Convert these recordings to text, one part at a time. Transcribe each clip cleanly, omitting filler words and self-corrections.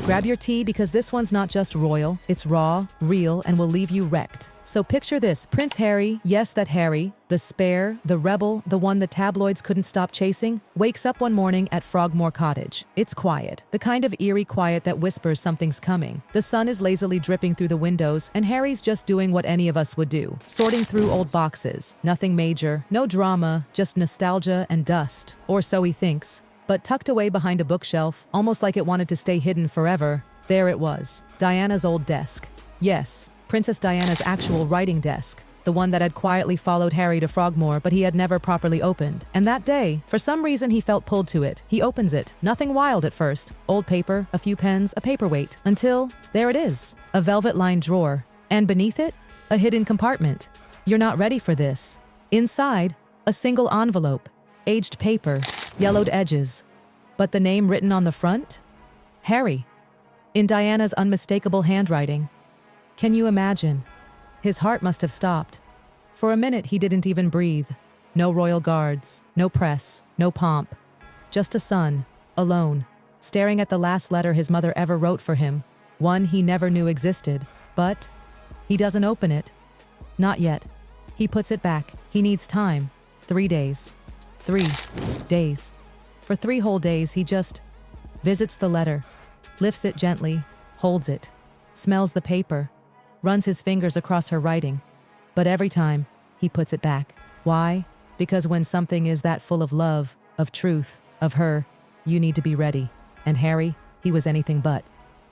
Grab your tea because this one's not just royal, it's raw, real, and will leave you wrecked. So picture this, Prince Harry, yes that Harry, the spare, the rebel, the one the tabloids couldn't stop chasing, wakes up one morning at Frogmore Cottage. It's quiet, the kind of eerie quiet that whispers something's coming. The sun is lazily dripping through the windows, and Harry's just doing what any of us would do, sorting through old boxes. Nothing major, no drama, just nostalgia and dust, or so he thinks. But tucked away behind a bookshelf, almost like it wanted to stay hidden forever, there it was, Diana's old desk. Yes, Princess Diana's actual writing desk, the one that had quietly followed Harry to Frogmore but he had never properly opened. And that day, for some reason he felt pulled to it. He opens it, nothing wild at first. Old paper, a few pens, a paperweight, until, there it is, a velvet-lined drawer. And beneath it, a hidden compartment. You're not ready for this. Inside, a single envelope, aged paper, yellowed edges. But the name written on the front? Harry. In Diana's unmistakable handwriting. Can you imagine? His heart must have stopped. For a minute, he didn't even breathe. No royal guards, no press, no pomp. Just a son, alone, staring at the last letter his mother ever wrote for him, one he never knew existed. But he doesn't open it. Not yet. He puts it back. He needs time. 3 days. 3 days. For 3 whole days, he just visits the letter, lifts it gently, holds it, smells the paper, runs his fingers across her writing. But every time, he puts it back. Why? Because when something is that full of love, of truth, of her, you need to be ready. And Harry, he was anything but.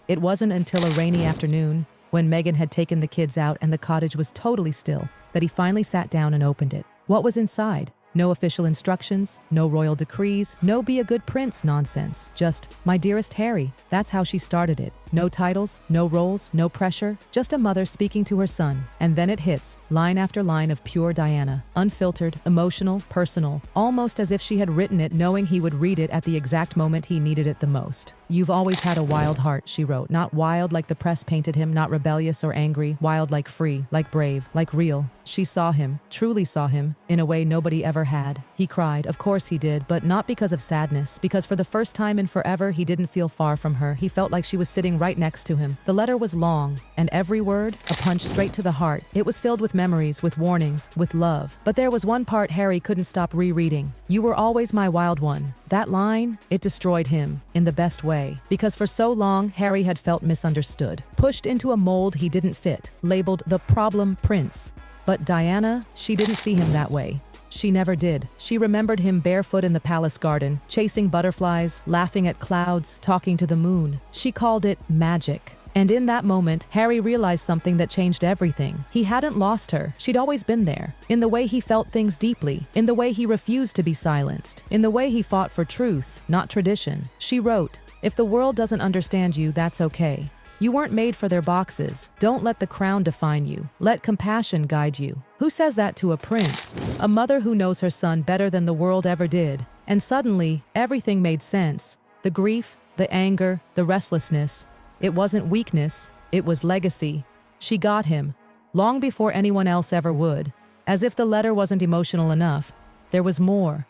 It wasn't until a rainy afternoon, when Meagan had taken the kids out and the cottage was totally still, that he finally sat down and opened it. What was inside? No official instructions, no royal decrees, no be a good prince nonsense. Just, my dearest Harry. That's how she started it. No titles, no roles, no pressure, just a mother speaking to her son. And then it hits, line after line of pure Diana. Unfiltered, emotional, personal, almost as if she had written it knowing he would read it at the exact moment he needed it the most. You've always had a wild heart, she wrote. Not wild like the press painted him, not rebellious or angry, wild like free, like brave, like real. She saw him, truly saw him, in a way nobody ever had. He cried, of course he did, but not because of sadness, because for the first time in forever he didn't feel far from her. He felt like she was sitting right next to him. The letter was long, and every word, a punch straight to the heart. It was filled with memories, with warnings, with love. But there was one part Harry couldn't stop rereading. You were always my wild one. That line, it destroyed him, in the best way. Because for so long, Harry had felt misunderstood, pushed into a mold he didn't fit, labeled the problem prince. But Diana, she didn't see him that way. She never did. She remembered him barefoot in the palace garden, chasing butterflies, laughing at clouds, talking to the moon. She called it magic. And in that moment, Harry realized something that changed everything. He hadn't lost her. She'd always been there. In the way he felt things deeply, in the way he refused to be silenced, in the way he fought for truth, not tradition. She wrote, "If the world doesn't understand you, that's okay. You weren't made for their boxes. Don't let the crown define you. Let compassion guide you." Who says that to a prince? A mother who knows her son better than the world ever did. And suddenly, everything made sense. The grief, the anger, the restlessness. It wasn't weakness, it was legacy. She got him, long before anyone else ever would. As if the letter wasn't emotional enough, there was more.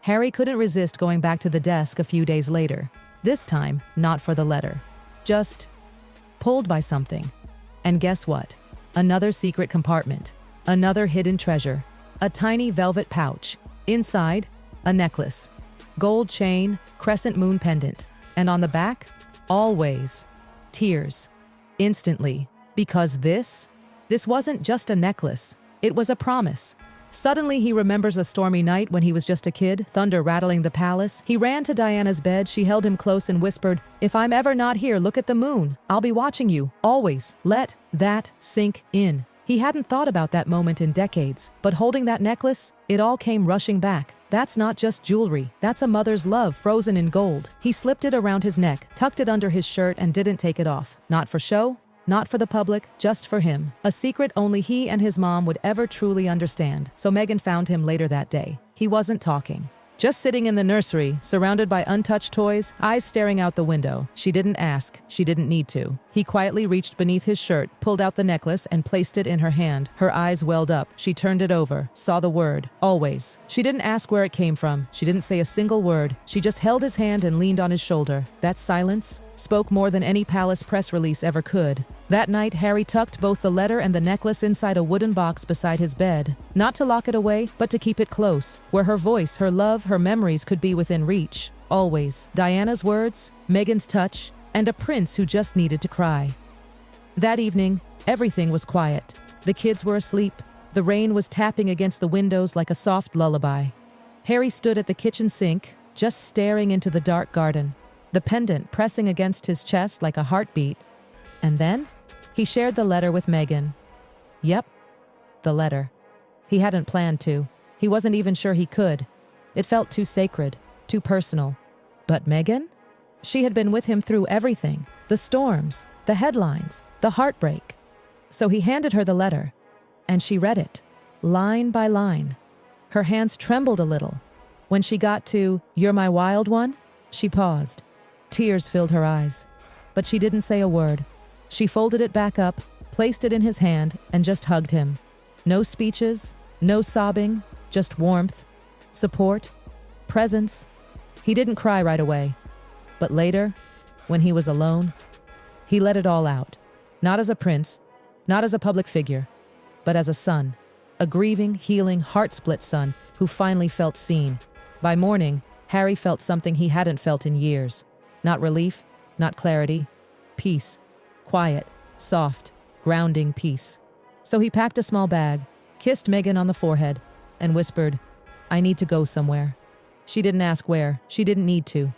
Harry couldn't resist going back to the desk a few days later. This time, not for the letter. Just pulled by something. And guess what? Another secret compartment. Another hidden treasure. A tiny velvet pouch. Inside, a necklace. Gold chain, crescent moon pendant. And on the back, always, tears. Instantly. Because this wasn't just a necklace. It was a promise. Suddenly, he remembers a stormy night when he was just a kid, thunder rattling the palace. He ran to Diana's bed, she held him close and whispered, "If I'm ever not here, look at the moon. I'll be watching you, always." Let that sink in. He hadn't thought about that moment in decades, but holding that necklace, it all came rushing back. That's not just jewelry, that's a mother's love frozen in gold. He slipped it around his neck, tucked it under his shirt and didn't take it off. Not for show, not for the public, just for him. A secret only he and his mom would ever truly understand. So Meagan found him later that day. He wasn't talking. Just sitting in the nursery, surrounded by untouched toys, eyes staring out the window. She didn't ask. She didn't need to. He quietly reached beneath his shirt, pulled out the necklace, and placed it in her hand. Her eyes welled up. She turned it over, saw the word, always. She didn't ask where it came from. She didn't say a single word. She just held his hand and leaned on his shoulder. That silence, spoke more than any palace press release ever could. That night, Harry tucked both the letter and the necklace inside a wooden box beside his bed. Not to lock it away, but to keep it close, where her voice, her love, her memories could be within reach. Always. Diana's words, Meagan's touch, and a prince who just needed to cry. That evening, everything was quiet. The kids were asleep. The rain was tapping against the windows like a soft lullaby. Harry stood at the kitchen sink, just staring into the dark garden, the pendant pressing against his chest like a heartbeat. And then, he shared the letter with Meagan. Yep, the letter. He hadn't planned to. He wasn't even sure he could. It felt too sacred, too personal. But Meagan? She had been with him through everything. The storms, the headlines, the heartbreak. So he handed her the letter, and she read it, line by line. Her hands trembled a little. When she got to, "You're my wild one," she paused. Tears filled her eyes. But she didn't say a word. She folded it back up, placed it in his hand, and just hugged him. No speeches, no sobbing, just warmth, support, presence. He didn't cry right away. But later, when he was alone, he let it all out. Not as a prince, not as a public figure, but as a son. A grieving, healing, heart-split son who finally felt seen. By morning, Harry felt something he hadn't felt in years. Not relief, not clarity. Peace. Quiet, soft, grounding peace. So he packed a small bag, kissed Meagan on the forehead, and whispered, "I need to go somewhere." She didn't ask where. She didn't need to.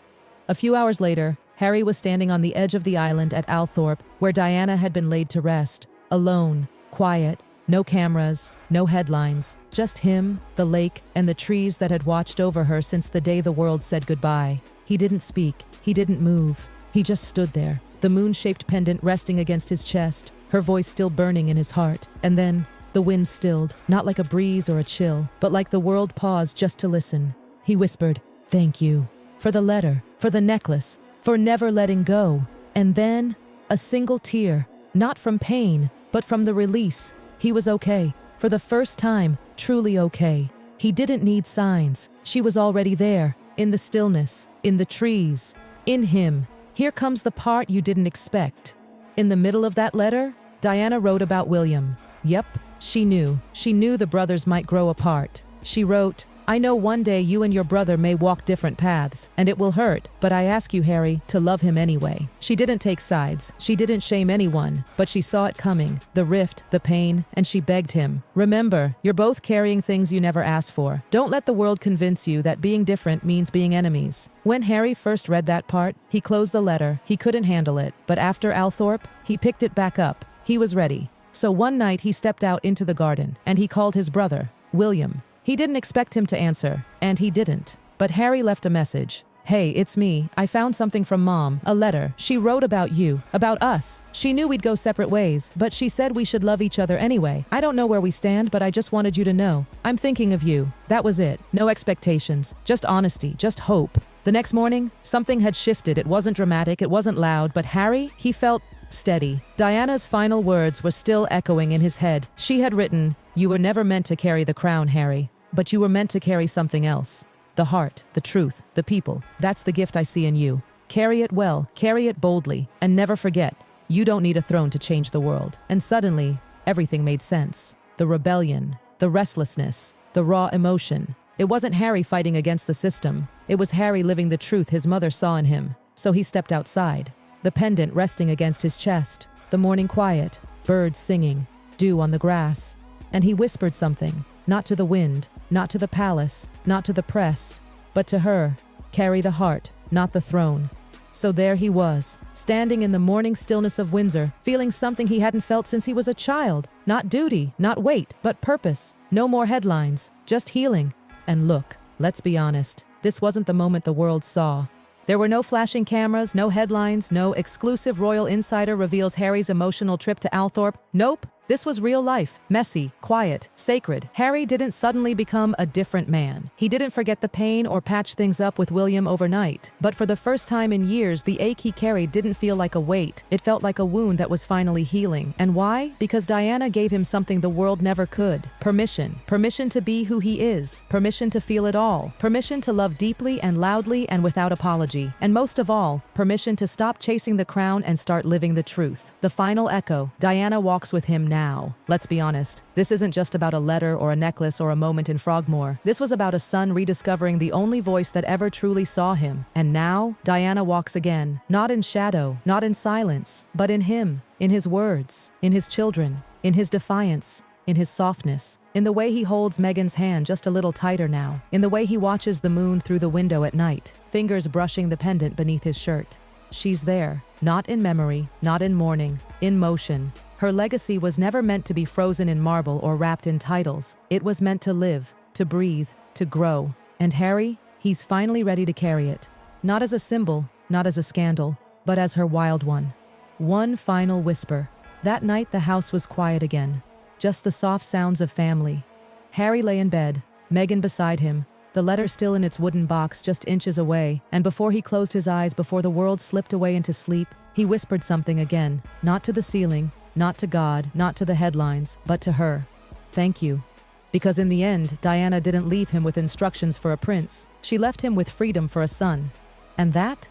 A few hours later, Harry was standing on the edge of the island at Althorpe, where Diana had been laid to rest. Alone, quiet, no cameras, no headlines, just him, the lake, and the trees that had watched over her since the day the world said goodbye. He didn't speak. He didn't move. He just stood there, the moon-shaped pendant resting against his chest, her voice still burning in his heart. And then, the wind stilled, not like a breeze or a chill, but like the world paused just to listen. He whispered, "Thank you. For the letter, for the necklace, for never letting go." And then, a single tear, not from pain, but from the release. He was okay. For the first time, truly okay. He didn't need signs. She was already there, in the stillness, in the trees, in him. Here comes the part you didn't expect. In the middle of that letter, Diana wrote about William. Yep, she knew. She knew the brothers might grow apart. She wrote, "I know one day you and your brother may walk different paths, and it will hurt, but I ask you, Harry, to love him anyway." She didn't take sides. She didn't shame anyone, but she saw it coming, the rift, the pain, and she begged him, "Remember, you're both carrying things you never asked for. Don't let the world convince you that being different means being enemies." When Harry first read that part, he closed the letter. He couldn't handle it. But after Althorpe, he picked it back up. He was ready. So one night he stepped out into the garden, and he called his brother, William. He didn't expect him to answer, and he didn't. But Harry left a message. "Hey, it's me. I found something from Mom, a letter. She wrote about you, about us. She knew we'd go separate ways, but she said we should love each other anyway. I don't know where we stand, but I just wanted you to know. I'm thinking of you." That was it. No expectations, just honesty, just hope. The next morning, something had shifted. It wasn't dramatic, it wasn't loud, but Harry, he felt steady. Diana's final words were still echoing in his head. She had written, "You were never meant to carry the crown, Harry. But you were meant to carry something else. The heart, the truth, the people. That's the gift I see in you. Carry it well, carry it boldly, and never forget, you don't need a throne to change the world." And suddenly, everything made sense. The rebellion, the restlessness, the raw emotion. It wasn't Harry fighting against the system. It was Harry living the truth his mother saw in him. So he stepped outside, the pendant resting against his chest, the morning quiet, birds singing, dew on the grass. And he whispered something, not to the wind, not to the palace, not to the press, but to her. Carry the heart, not the throne. So there he was, standing in the morning stillness of Windsor, feeling something he hadn't felt since he was a child. Not duty, not weight, but purpose. No more headlines, just healing. And look, let's be honest, this wasn't the moment the world saw. There were no flashing cameras, no headlines, no exclusive royal insider reveals Harry's emotional trip to Althorpe. Nope. This was real life, messy, quiet, sacred. Harry didn't suddenly become a different man. He didn't forget the pain or patch things up with William overnight. But for the first time in years, the ache he carried didn't feel like a weight. It felt like a wound that was finally healing. And why? Because Diana gave him something the world never could. Permission. Permission to be who he is. Permission to feel it all. Permission to love deeply and loudly and without apology. And most of all, permission to stop chasing the crown and start living the truth. The final echo. Diana walks with him now. Let's be honest. This isn't just about a letter or a necklace or a moment in Frogmore. This was about a son rediscovering the only voice that ever truly saw him. And now, Diana walks again. Not in shadow, not in silence, but in him. In his words. In his children. In his defiance. In his softness. In the way he holds Megan's hand just a little tighter now. In the way he watches the moon through the window at night. Fingers brushing the pendant beneath his shirt. She's there. Not in memory, not in mourning. In motion. Her legacy was never meant to be frozen in marble or wrapped in titles. It was meant to live, to breathe, to grow. And Harry, he's finally ready to carry it. Not as a symbol, not as a scandal, but as her wild one. One final whisper. That night the house was quiet again. Just the soft sounds of family. Harry lay in bed, Megan beside him, the letter still in its wooden box just inches away, and before he closed his eyes, before the world slipped away into sleep, he whispered something again, not to the ceiling, not to God, not to the headlines, but to her. Thank you. Because in the end, Diana didn't leave him with instructions for a prince. She left him with freedom for a son. And that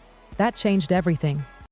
changed everything.